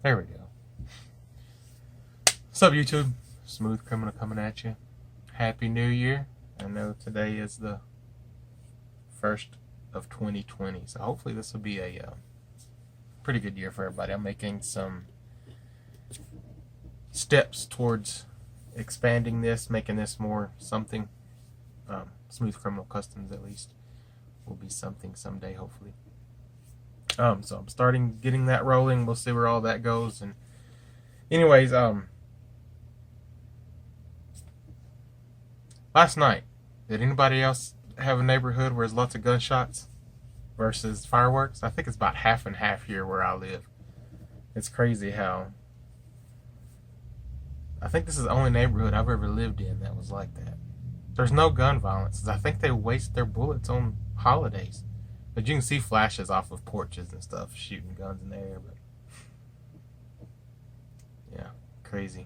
There we go. What's up, YouTube? Smooth Criminal coming at you. Happy New Year. I know today is the 1st of 2020, so hopefully this will be a pretty good year for everybody. I'm making some steps towards expanding this, making this more something. Smooth Criminal Customs, at least, will be something someday, hopefully. So I'm getting that rolling. We'll see where all that goes. And anyways, last night, did anybody else have a neighborhood where there's lots of gunshots versus fireworks? I think it's about half and half here where I live. It's crazy how I think this is the only neighborhood I've ever lived in that was like that. There's no gun violence. I think they waste their bullets on holidays. But you can see flashes off of porches and stuff, shooting guns in the air. But yeah, crazy.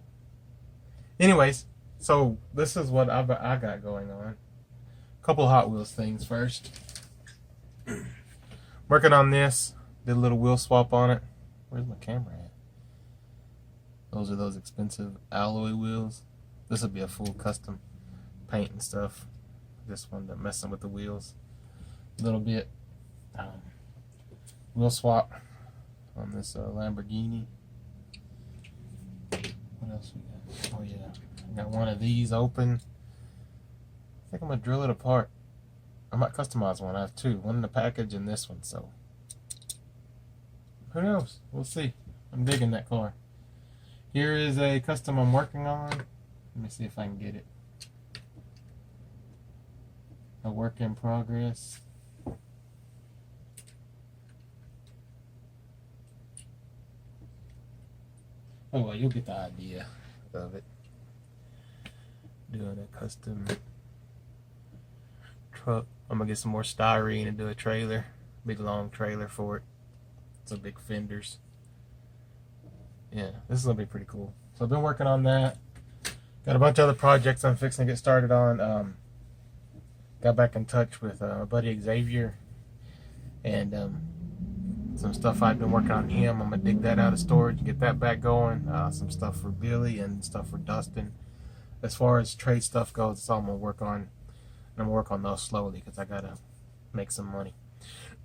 Anyways, so this is what I got going on. A couple of Hot Wheels things first. Working on this. Did a little wheel swap on it. Where's my camera at? Those are those expensive alloy wheels. This will be a full custom paint and stuff. This one, messing with the wheels a little bit. Wheel swap on this Lamborghini. What else we got? Oh yeah, I got one of these open. I think I'm gonna drill it apart. I might customize one. I have two, one in the package and this one. So who knows? We'll see. I'm digging that car. Here is a custom I'm working on. Let me see if I can get it. A work in progress. Oh well, you'll get the idea of it. Doing a custom truck. I'm gonna get some more styrene and do a trailer. Big long trailer for it. Some big fenders. Yeah, this is gonna be pretty cool. So I've been working on that. Got a bunch of other projects I'm fixing to get started on. Got back in touch with my buddy Xavier, and some stuff I've been working on him. I'm gonna dig that out of storage and get that back going. Some stuff for Billy and stuff for Dustin. As far as trade stuff goes, it's all I'm gonna work on. And I'm gonna work on those slowly because I gotta make some money.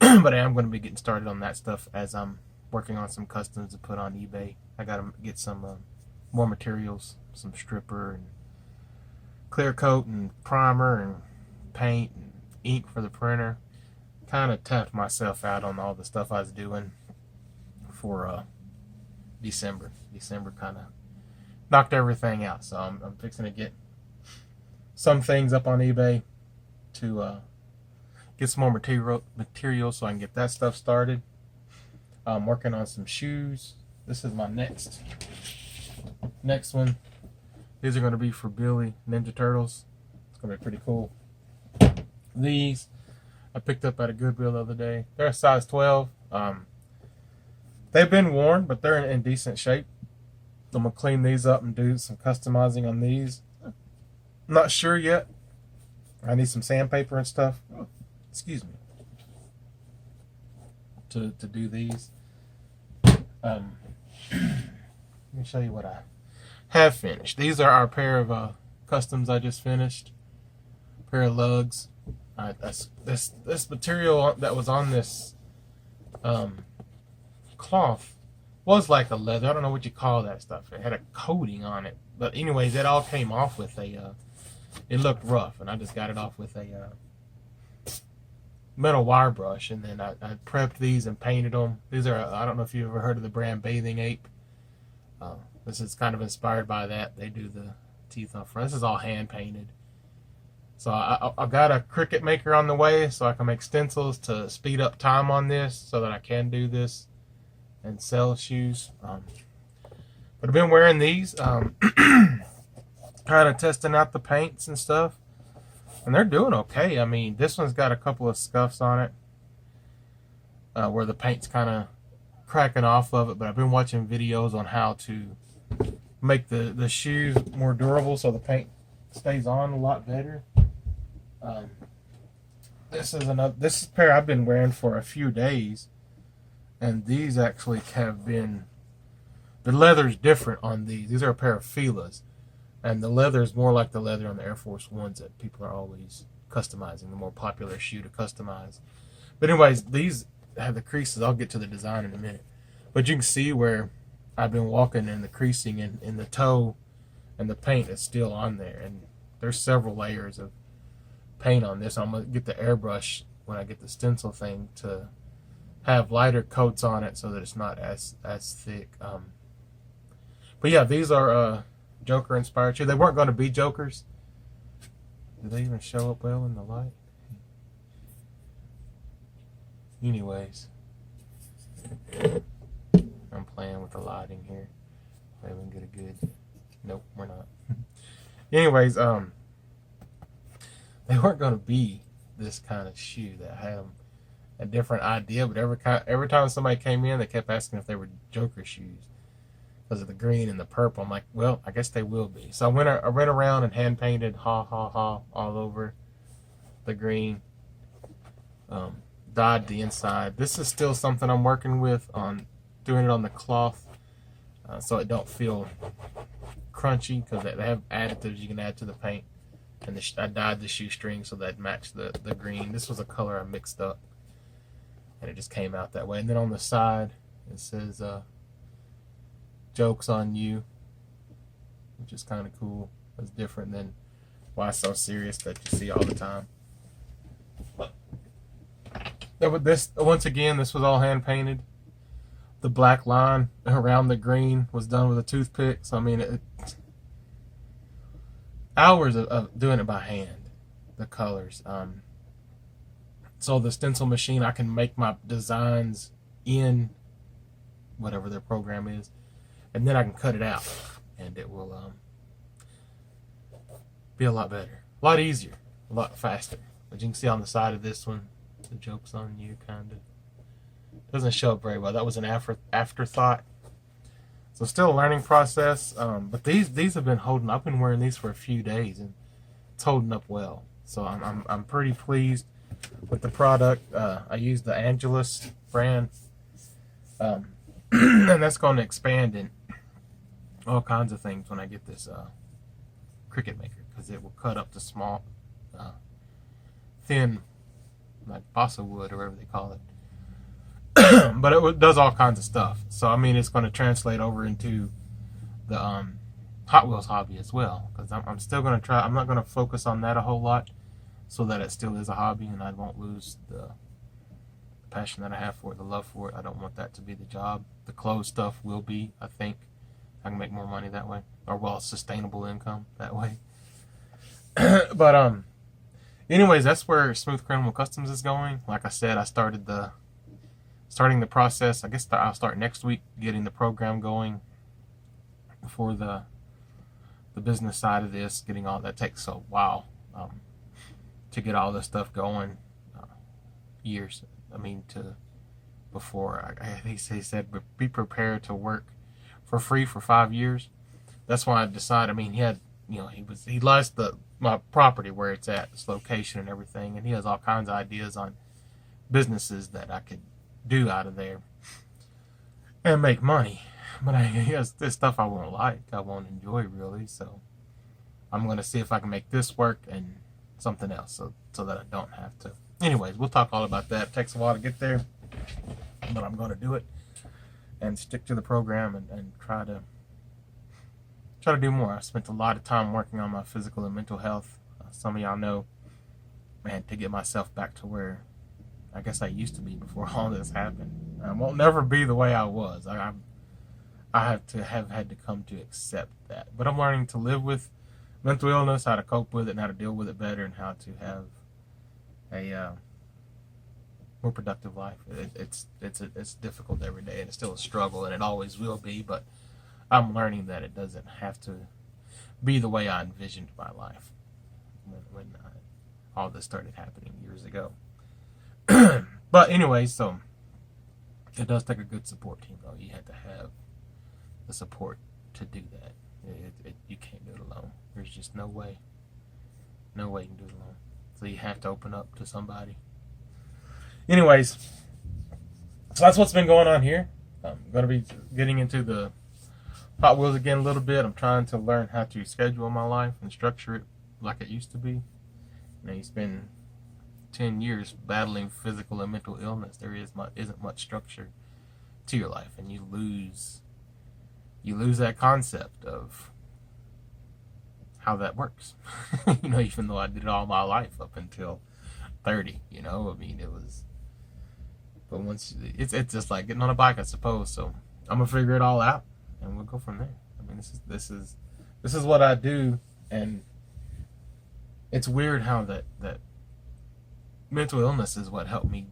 But I am gonna be getting started on that stuff as I'm working on some customs to put on eBay. I gotta get some more materials, some stripper and clear coat and primer and paint and ink for the printer. Kind of tapped myself out on all the stuff I was doing for December. December kind of knocked everything out. So I'm fixing to get some things up on eBay to get some more material so I can get that stuff started. I'm working on some shoes. This is my next one. These are going to be for Billy Ninja Turtles. It's going to be pretty cool. These I picked up at a Goodwill the other day. They're a size 12. They've been worn, but they're in decent shape. I'm going to clean these up and do some customizing on these. I'm not sure yet. I need some sandpaper and stuff. Excuse me. To do these. Let me show you what I have finished. These are our pair of customs I just finished. Pair of lugs. This material that was on this cloth was like a leather. I don't know what you call that stuff. It had a coating on it. But anyways, it all came off with a it looked rough, and I just got it off with a metal wire brush, and then I prepped these and painted them. These are, I don't know if you've ever heard of the brand Bathing Ape. This is kind of inspired by that. They do the teeth up front. This is all hand painted. So I got a Cricut maker on the way so I can make stencils to speed up time on this so that I can do this and sell shoes. But I've been wearing these, kind of testing out the paints and stuff. And they're doing okay. I mean, this one's got a couple of scuffs on it where the paint's kind of cracking off of it. But I've been watching videos on how to make the shoes more durable so the paint stays on a lot better. This is a pair I've been wearing for a few days, and these actually have been The leather's different on these. These are a pair of Fila's, and the leather is more like the leather on the Air Force Ones that people are always customizing, the more popular shoe to customize. But anyways, these have the creases. I'll get to the design in a minute. But you can see where I've been walking and the creasing in the toe and the paint is still on there. And there's several layers of paint on this. I'm going to get the airbrush when I get the stencil thing to have lighter coats on it so that it's not as thick. But yeah, these are Joker inspired shoes. They weren't going to be Jokers. Did they even show up well in the light? Anyways, I'm playing with the lighting here. Maybe we can get a good. Nope, we're not. Anyways, they weren't going to be this kind of shoe. That had a different idea, but every time somebody came in, they kept asking if they were Joker shoes because of the green and the purple. I'm like, well, I guess they will be. So I went around and hand painted ha ha ha all over the green. Dyed the inside. This is still something I'm working with on doing it on the cloth, so it don't feel crunchy, because they have additives you can add to the paint. And I dyed the shoestring so that matched the green. This was a color I mixed up, and it just came out that way. And then on the side it says "Jokes on You," which is kind of cool. It's different than "Why So Serious" that you see all the time. This, once again, this was all hand painted. The black line around the green was done with a toothpick. So I mean, hours of doing it by hand, the colors. So the stencil machine, I can make my designs in whatever their program is, and then I can cut it out, and it will be a lot better, a lot easier, a lot faster. But you can see on the side of this one, the "Joke's on You" kind of doesn't show up very well. That was an afterthought. So still a learning process. But these have been holding. I've been wearing these for a few days, and it's holding up well. So I'm pretty pleased with the product. I use the Angelus brand, and that's going to expand in all kinds of things when I get this Cricut Maker, because it will cut up to small, thin, like balsa wood or whatever they call it. But it does all kinds of stuff. So I mean, it's going to translate over into the Hot Wheels hobby as well, because I'm still going to try. I'm not going to focus on that a whole lot, so that it still is a hobby and I won't lose the passion that I have for it, the love for it. I don't want that to be the job. The clothes stuff will be. I think I can make more money that way, or well, sustainable income that way. But anyways, that's where Smooth Criminal Customs is going. Like I said, I starting the process. I guess I'll start next week getting the program going for the business side of this. Getting all that takes a while to get all this stuff going. Years. I mean, before he said be prepared to work for free for 5 years. That's why I decided. I mean, he likes my property where it's at, its location and everything, and he has all kinds of ideas on businesses that I could do out of there and make money. But he has this stuff I won't like, I won't enjoy really. So I'm going to see if I can make this work and something else, so that I don't have to. Anyways, we'll talk all about that. It takes a while to get there, but I'm going to do it and stick to the program and try to do more. I spent a lot of time working on my physical and mental health. Some of y'all know, man, to get myself back to where I guess I used to be before all this happened. I won't never be the way I was. I have had to come to accept that. But I'm learning to live with mental illness, how to cope with it, and how to deal with it better, and how to have a more productive life. It's difficult every day, and it's still a struggle, and it always will be. But I'm learning that it doesn't have to be the way I envisioned my life when all this started happening years ago. But anyway, so it does take a good support team, though. You have to have the support to do that. You can't do it alone. There's just no way you can do it alone. So you have to open up to somebody. Anyways, so that's what's been going on here. I'm going to be getting into the Hot Wheels again a little bit. I'm trying to learn how to schedule my life and structure it like it used to be. You spend 10 years battling physical and mental illness. There isn't much structure to your life, and you lose that concept of how that works. Even though I did it all my life up until 30, I mean, it was, but once it's just like getting on a bike, I suppose. So I'm gonna figure it all out, and we'll go from there. I mean, this is what I do, and it's weird how that mental illness is what helped me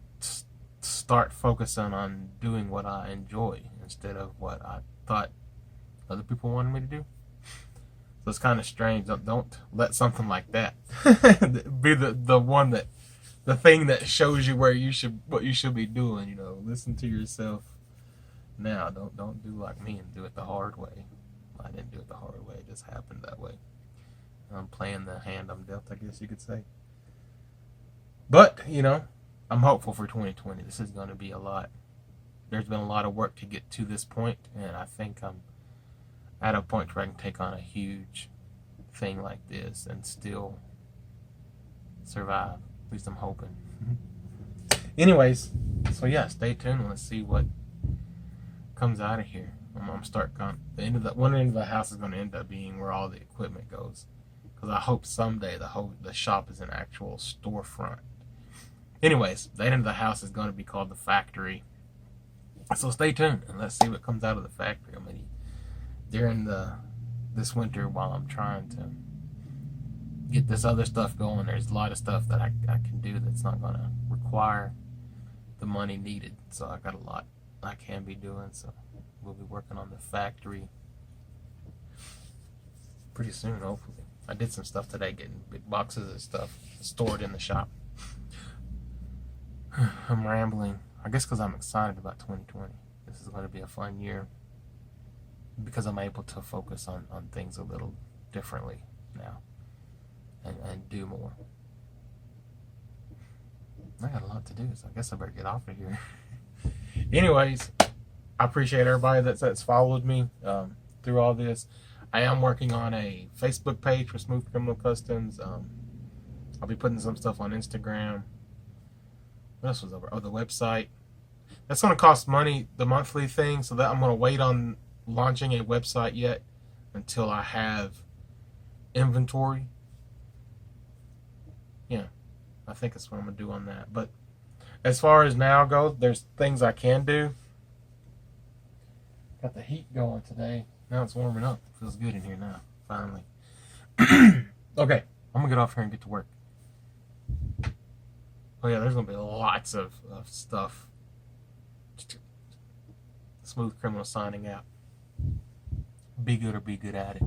start focusing on doing what I enjoy instead of what I thought other people wanted me to do. So it's kind of strange. Don't let something like that be the thing that shows you what you should be doing. Listen to yourself now. Don't do like me and do it the hard way. I didn't do it the hard way. It just happened that way. I'm playing the hand I'm dealt, I guess you could say. But I'm hopeful for 2020. This is going to be a lot. There's been a lot of work to get to this point, and I think I'm at a point where I can take on a huge thing like this and still survive. At least I'm hoping. Anyways, so yeah, stay tuned and let's see what comes out of here. I'm gonna start one end of the house is gonna end up being where all the equipment goes, because I hope someday the shop is an actual storefront. Anyways, that end of the house is going to be called the factory. So stay tuned and let's see what comes out of the factory. I mean, during this winter, while I'm trying to get this other stuff going, there's a lot of stuff that I can do that's not going to require the money needed. So I got a lot I can be doing. So we'll be working on the factory pretty soon, hopefully. I did some stuff today, getting big boxes of stuff stored in the shop. I'm rambling. I guess because I'm excited about 2020. This is going to be a fun year because I'm able to focus on things a little differently now and do more. I got a lot to do, so I guess I better get off of here. Anyways, I appreciate everybody that's followed me through all this. I am working on a Facebook page for Smooth Criminal Customs. I'll be putting some stuff on Instagram. What else was over? Oh, the website. That's going to cost money, the monthly thing, so that I'm going to wait on launching a website yet until I have inventory. Yeah, I think that's what I'm going to do on that. But as far as now goes, there's things I can do. Got the heat going today. Now it's warming up. Feels good in here now, finally. Okay, I'm going to get off here and get to work. Oh yeah, there's going to be lots of stuff. Smooth Criminal signing out. Be good or be good at it.